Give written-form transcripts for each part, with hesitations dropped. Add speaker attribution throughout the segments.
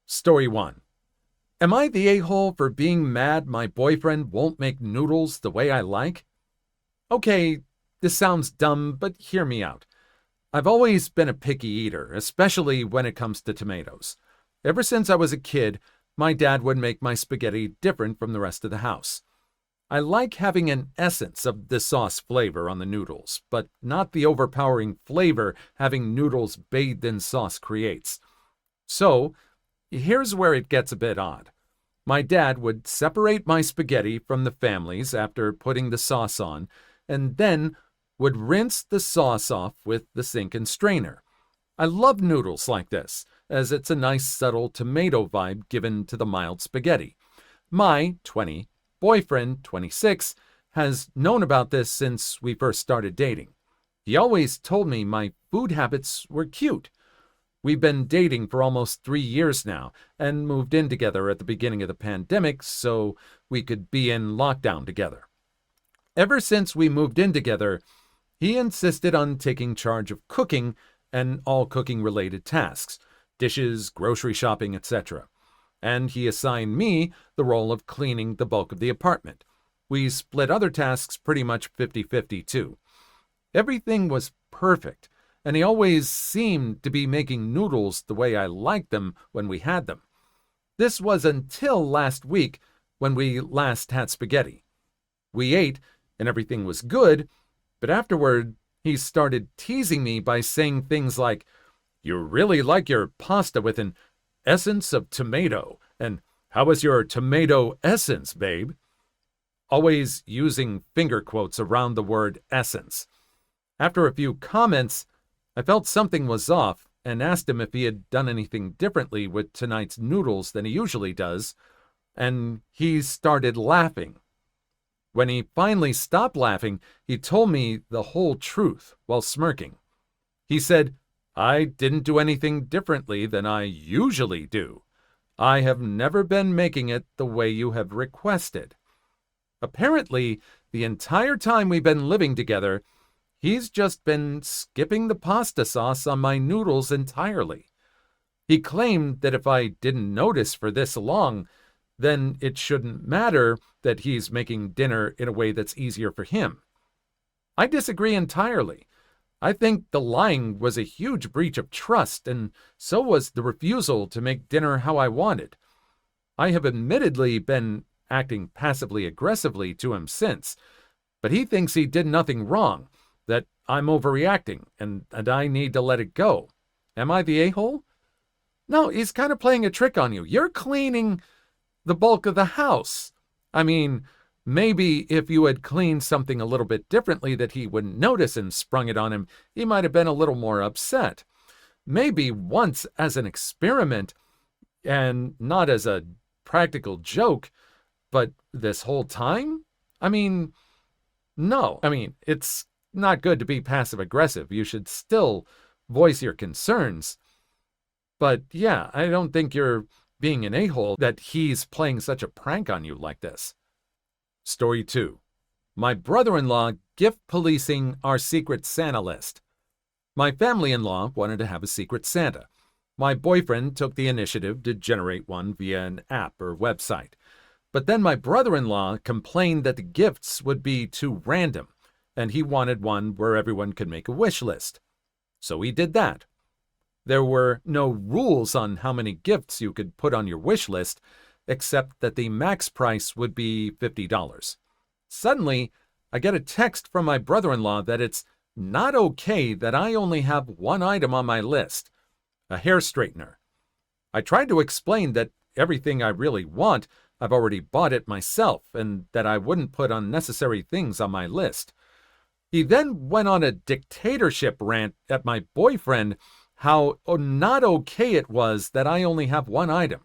Speaker 1: Story 1. Am I the a-hole for being mad my boyfriend won't make noodles the way I like? Okay, this sounds dumb, but hear me out. I've always been a picky eater, especially when it comes to tomatoes. Ever since I was a kid, my dad would make my spaghetti different from the rest of the house. I like having an essence of the sauce flavor on the noodles, but not the overpowering flavor having noodles bathed in sauce creates. So, here's where it gets a bit odd. My dad would separate my spaghetti from the family's after putting the sauce on, and then would rinse the sauce off with the sink and strainer. I love noodles like this, as it's a nice subtle tomato vibe given to the mild spaghetti. My 20 boyfriend, 26, has known about this since we first started dating. He always told me my food habits were cute. We've been dating for almost 3 years now and moved in together at the beginning of the pandemic so we could be in lockdown together. Ever since we moved in together, he insisted on taking charge of cooking and all cooking-related tasks, dishes, grocery shopping, etc. And he assigned me the role of cleaning the bulk of the apartment. We split other tasks pretty much 50-50 too. Everything was perfect, and he always seemed to be making noodles the way I liked them when we had them. This was until last week when we last had spaghetti. We ate, and everything was good, but afterward, he started teasing me by saying things like, "You really like your pasta with an essence of tomato, and how was your tomato essence, babe?" Always using finger quotes around the word essence. After a few comments, I felt something was off and asked him if he had done anything differently with tonight's noodles than he usually does, and he started laughing. When he finally stopped laughing, he told me the whole truth while smirking. He said, "I didn't do anything differently than I usually do. I have never been making it the way you have requested." Apparently, the entire time we've been living together, he's just been skipping the pasta sauce on my noodles entirely. He claimed that if I didn't notice for this long, then it shouldn't matter that he's making dinner in a way that's easier for him. I disagree entirely. I think the lying was a huge breach of trust, and so was the refusal to make dinner how I wanted. I have admittedly been acting passively aggressively to him since, but he thinks he did nothing wrong, that I'm overreacting, and I need to let it go. Am I the a-hole? No, he's kind of playing a trick on you. You're cleaning the bulk of the house. I mean, maybe if you had cleaned something a little bit differently that he wouldn't notice and sprung it on him, he might have been a little more upset. Maybe once as an experiment and not as a practical joke, but this whole time? I mean, no. It's not good to be passive-aggressive. You should still voice your concerns. But yeah, I don't think you're being an a-hole that he's playing such a prank on you like this. Story 2. My brother-in-law gift policing our secret Santa list. My family-in-law wanted to have a secret Santa. My boyfriend took the initiative to generate one via an app or website. But then my brother-in-law complained that the gifts would be too random, and he wanted one where everyone could make a wish list. So he did that. There were no rules on how many gifts you could put on your wish list, except that the max price would be $50. Suddenly, I get a text from my brother-in-law that it's not okay that I only have one item on my list, a hair straightener. I tried to explain that everything I really want, I've already bought it myself, and that I wouldn't put unnecessary things on my list. He then went on a dictatorship rant at my boyfriend how not okay it was that I only have one item.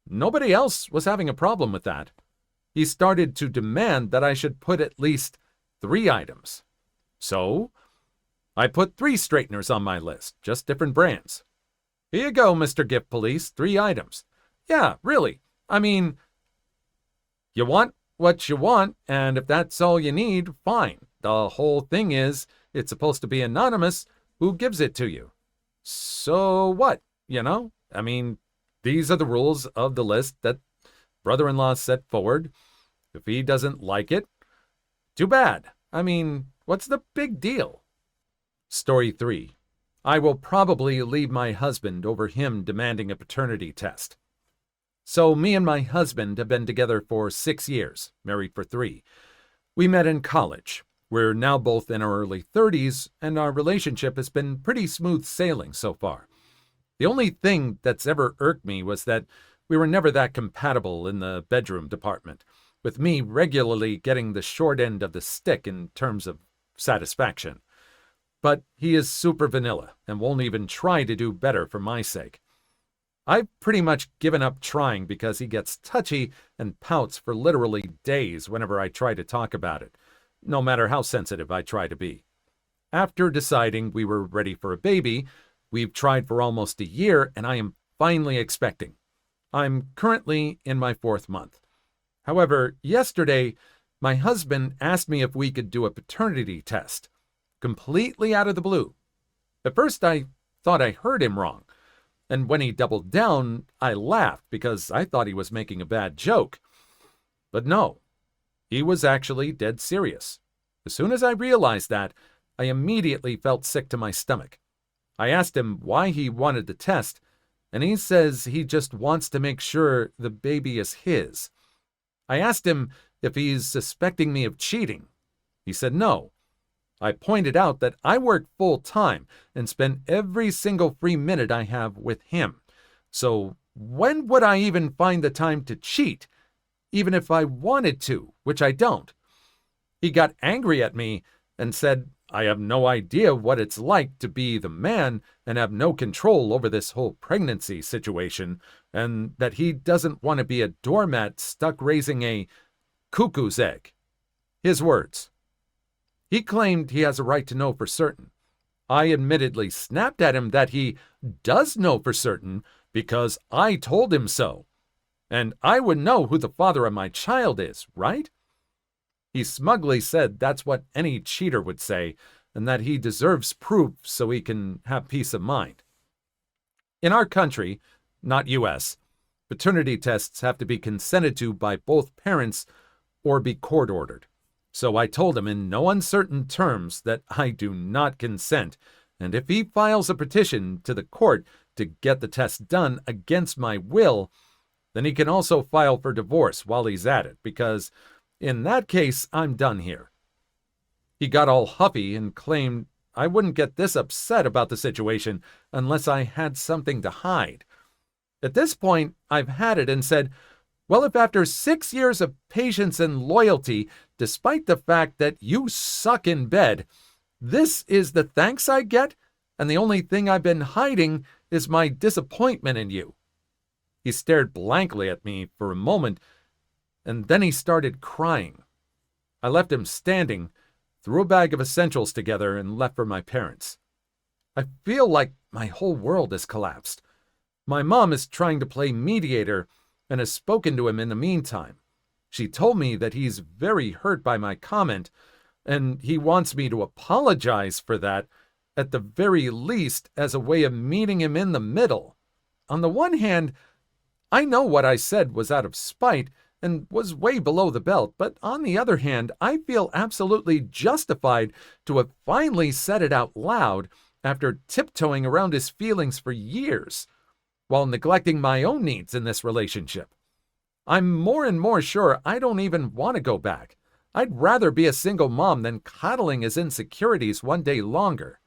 Speaker 1: Nobody else was having a problem with that. He started to demand that I should put at least 3 items. So, I put 3 straighteners on my list, just different brands. Here you go, Mr. Gift Police, 3 items. Yeah, really. You want what you want, and if that's all you need, fine. The whole thing is, it's supposed to be anonymous who gives it to you. So what, These are the rules of the list that brother-in-law set forward. If he doesn't like it, too bad. I mean, what's the big deal? Story 3. I will probably leave my husband over him demanding a paternity test. So me and my husband have been together for 6 years, married for 3. We met in college. We're now both in our early 30s, and our relationship has been pretty smooth sailing so far. The only thing that's ever irked me was that we were never that compatible in the bedroom department, with me regularly getting the short end of the stick in terms of satisfaction. But he is super vanilla and won't even try to do better for my sake. I've pretty much given up trying because he gets touchy and pouts for literally days whenever I try to talk about it, no matter how sensitive I try to be. After deciding we were ready for a baby, we've tried for almost a year, and I am finally expecting. I'm currently in my 4th month. However, yesterday, my husband asked me if we could do a paternity test, completely out of the blue. At first, I thought I heard him wrong, and when he doubled down, I laughed because I thought he was making a bad joke. But no, he was actually dead serious. As soon as I realized that, I immediately felt sick to my stomach. I asked him why he wanted the test, and he says he just wants to make sure the baby is his. I asked him if he's suspecting me of cheating. He said no. I pointed out that I work full-time and spend every single free minute I have with him. So when would I even find the time to cheat, even if I wanted to, which I don't? He got angry at me and said I have no idea what it's like to be the man and have no control over this whole pregnancy situation, and that he doesn't want to be a doormat stuck raising a cuckoo's egg. His words. He claimed he has a right to know for certain. I admittedly snapped at him that he does know for certain because I told him so. And I would know who the father of my child is, right? He smugly said that's what any cheater would say, and that he deserves proof so he can have peace of mind. In our country, not U.S., paternity tests have to be consented to by both parents or be court-ordered. So I told him in no uncertain terms that I do not consent, and if he files a petition to the court to get the test done against my will, then he can also file for divorce while he's at it, because in that case, I'm done here. He got all huffy and claimed I wouldn't get this upset about the situation unless I had something to hide. At this point, I've had it and said, well, if after 6 years of patience and loyalty, despite the fact that you suck in bed, this is the thanks I get, and the only thing I've been hiding is my disappointment in you. He stared blankly at me for a moment, and then he started crying. I left him standing, threw a bag of essentials together, and left for my parents. I feel like my whole world has collapsed. My mom is trying to play mediator and has spoken to him in the meantime. She told me that he's very hurt by my comment, and he wants me to apologize for that, at the very least as a way of meeting him in the middle. On the one hand, I know what I said was out of spite and was way below the belt, but on the other hand, I feel absolutely justified to have finally said it out loud after tiptoeing around his feelings for years, while neglecting my own needs in this relationship. I'm more and more sure I don't even want to go back. I'd rather be a single mom than coddling his insecurities one day longer.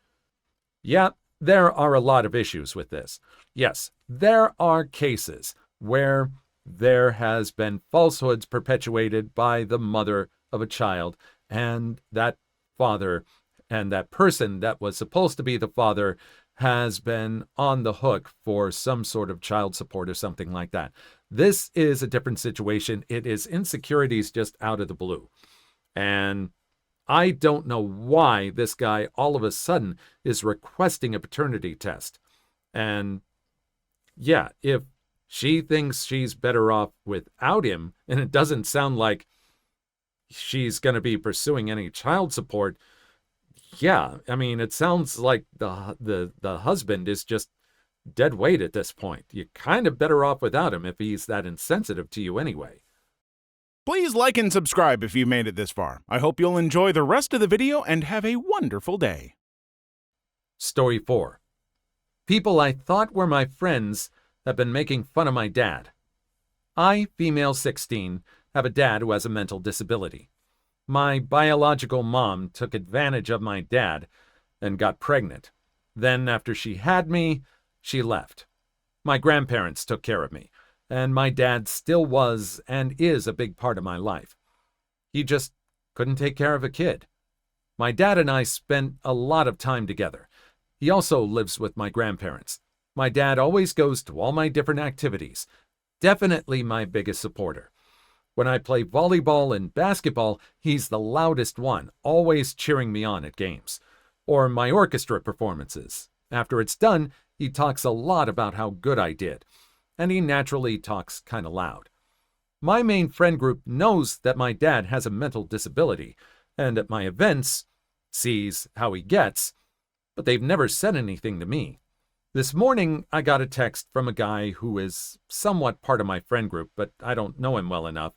Speaker 1: Yeah, there are a lot of issues with this. Yes, there are cases where there has been falsehoods perpetuated by the mother of a child, and that father and that person that was supposed to be the father has been on the hook for some sort of child support or something like that. This is a different situation. It is insecurities just out of the blue. And I don't know why this guy all of a sudden is requesting a paternity test. And yeah, if she thinks she's better off without him, and it doesn't sound like she's going to be pursuing any child support, yeah, I mean, it sounds like the husband is just dead weight at this point. You're kind of better off without him if he's that insensitive to you anyway.
Speaker 2: Please like and subscribe if you made it this far. I hope you'll enjoy the rest of the video and have a wonderful day.
Speaker 1: Story 4. People I thought were my friends have been making fun of my dad. I, female 16, have a dad who has a mental disability. My biological mom took advantage of my dad and got pregnant. Then, after she had me, she left. My grandparents took care of me, and my dad still was and is a big part of my life. He just couldn't take care of a kid. My dad and I spent a lot of time together. He also lives with my grandparents. My dad always goes to all my different activities. Definitely my biggest supporter. When I play volleyball and basketball, he's the loudest one, always cheering me on at games. Or my orchestra performances. After it's done, he talks a lot about how good I did. And he naturally talks kind of loud. My main friend group knows that my dad has a mental disability, and at my events, sees how he gets, but they've never said anything to me. This morning, I got a text from a guy who is somewhat part of my friend group, but I don't know him well enough,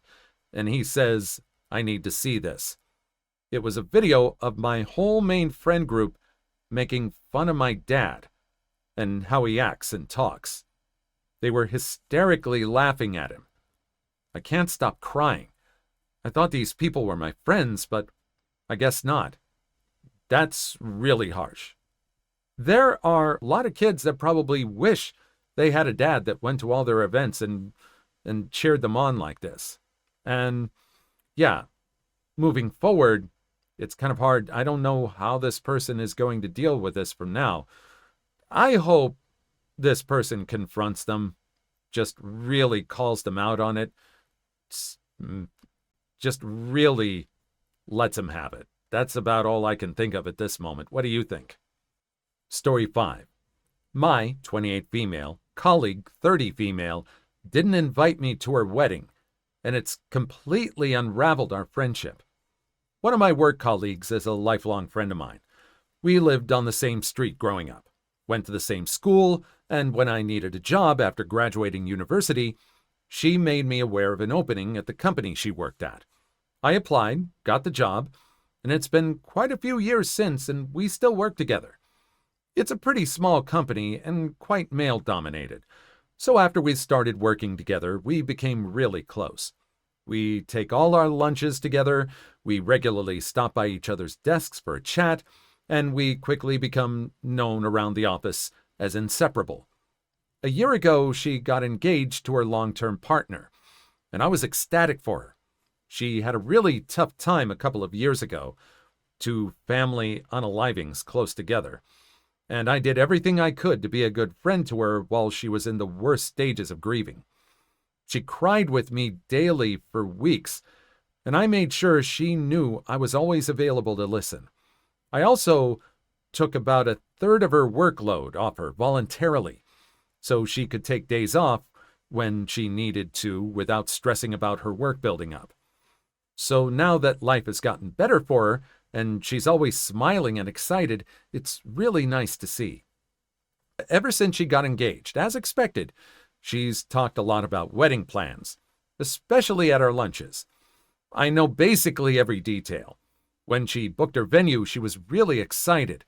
Speaker 1: and he says, I need to see this. It was a video of my whole main friend group making fun of my dad and how he acts and talks. They were hysterically laughing at him. I can't stop crying. I thought these people were my friends, but I guess not. That's really harsh. There are a lot of kids that probably wish they had a dad that went to all their events and cheered them on like this. And yeah, moving forward, it's kind of hard. I don't know how this person is going to deal with this from now. I hope this person confronts them, just really calls them out on it, just really lets them have it. That's about all I can think of at this moment. What do you think? Story 5. My, 28 female, colleague, 30 female, didn't invite me to her wedding, and it's completely unraveled our friendship. One of my work colleagues is a lifelong friend of mine. We lived on the same street growing up, went to the same school, and when I needed a job after graduating university, she made me aware of an opening at the company she worked at. I applied, got the job, and it's been quite a few years since, and we still work together. It's a pretty small company and quite male-dominated. So after we started working together, we became really close. We take all our lunches together, we regularly stop by each other's desks for a chat, and we quickly become known around the office as inseparable. A year ago, she got engaged to her long-term partner, and I was ecstatic for her. She had a really tough time a couple of years ago, two family unalivings close together, and I did everything I could to be a good friend to her while she was in the worst stages of grieving. She cried with me daily for weeks, and I made sure she knew I was always available to listen. I also took about a third of her workload off her voluntarily, so she could take days off when she needed to without stressing about her work building up. So now that life has gotten better for her, and she's always smiling and excited, it's really nice to see. Ever since she got engaged, as expected, she's talked a lot about wedding plans, especially at our lunches. I know basically every detail. When she booked her venue, she was really excited,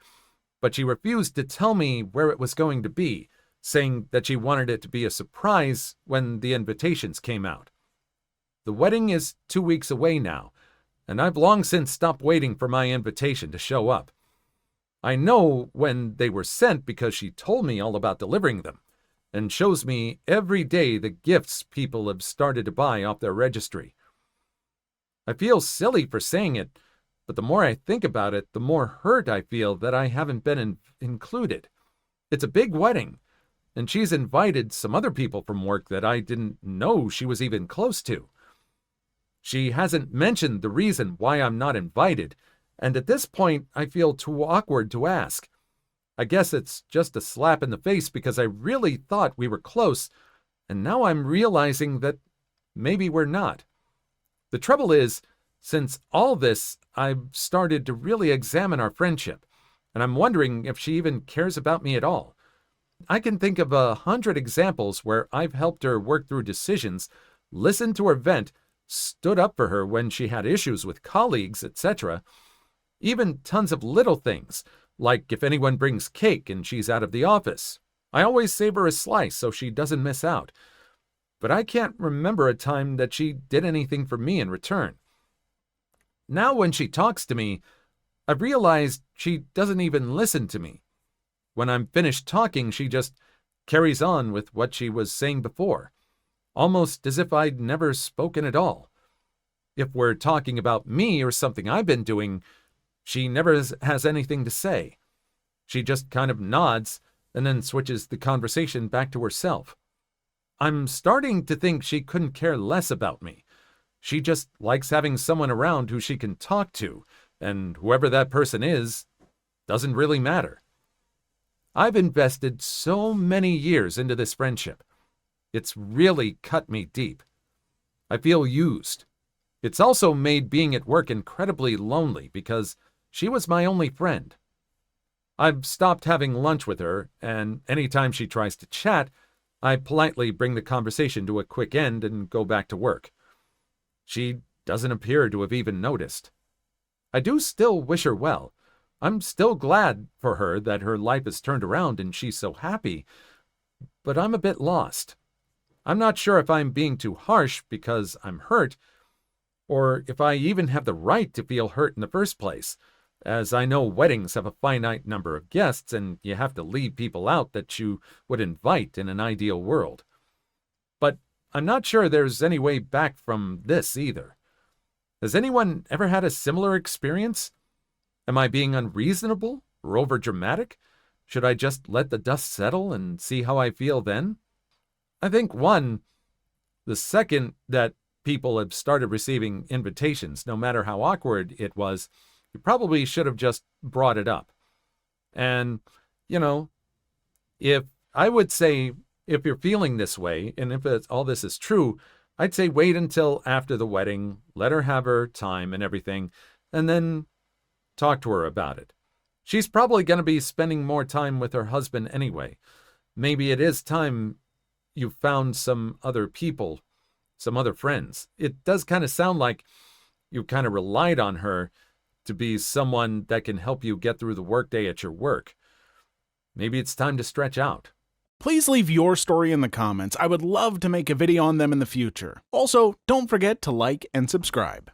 Speaker 1: but she refused to tell me where it was going to be, saying that she wanted it to be a surprise when the invitations came out. The wedding is 2 weeks away now, and I've long since stopped waiting for my invitation to show up. I know when they were sent because she told me all about delivering them, and shows me every day the gifts people have started to buy off their registry. I feel silly for saying it, but the more I think about it, the more hurt I feel that I haven't been included. It's a big wedding, and she's invited some other people from work that I didn't know she was even close to. She hasn't mentioned the reason why I'm not invited, and at this point I feel too awkward to ask. I guess it's just a slap in the face because I really thought we were close, and now I'm realizing that maybe we're not. The trouble is, since all this, I've started to really examine our friendship, and I'm wondering if she even cares about me at all. I can think of 100 examples where I've helped her work through decisions, listened to her vent, stood up for her when she had issues with colleagues, etc. Even tons of little things, like if anyone brings cake and she's out of the office. I always save her a slice so she doesn't miss out. But I can't remember a time that she did anything for me in return. Now when she talks to me, I've realized she doesn't even listen to me. When I'm finished talking, she just carries on with what she was saying before, almost as if I'd never spoken at all. If we're talking about me or something I've been doing, she never has anything to say. She just kind of nods and then switches the conversation back to herself. I'm starting to think she couldn't care less about me. She just likes having someone around who she can talk to, and whoever that person is doesn't really matter. I've invested so many years into this friendship. It's really cut me deep. I feel used. It's also made being at work incredibly lonely because she was my only friend. I've stopped having lunch with her, and anytime she tries to chat, I politely bring the conversation to a quick end and go back to work. She doesn't appear to have even noticed. I do still wish her well. I'm still glad for her that her life has turned around and she's so happy, but I'm a bit lost. I'm not sure if I'm being too harsh because I'm hurt, or if I even have the right to feel hurt in the first place, as I know weddings have a finite number of guests and you have to leave people out that you would invite in an ideal world. But I'm not sure there's any way back from this either. Has anyone ever had a similar experience? Am I being unreasonable or overdramatic? Should I just let the dust settle and see how I feel then? I think the second that people have started receiving invitations, no matter how awkward it was, you probably should have just brought it up. And, if I would say, if you're feeling this way, and if all this is true, I'd say wait until after the wedding, let her have her time and everything, and then talk to her about it. She's probably going to be spending more time with her husband anyway. Maybe it is time you found some other people, some other friends. It does kind of sound like you kind of relied on her to be someone that can help you get through the workday at your work. Maybe it's time to stretch out.
Speaker 2: Please leave your story in the comments. I would love to make a video on them in the future. Also, don't forget to like and subscribe.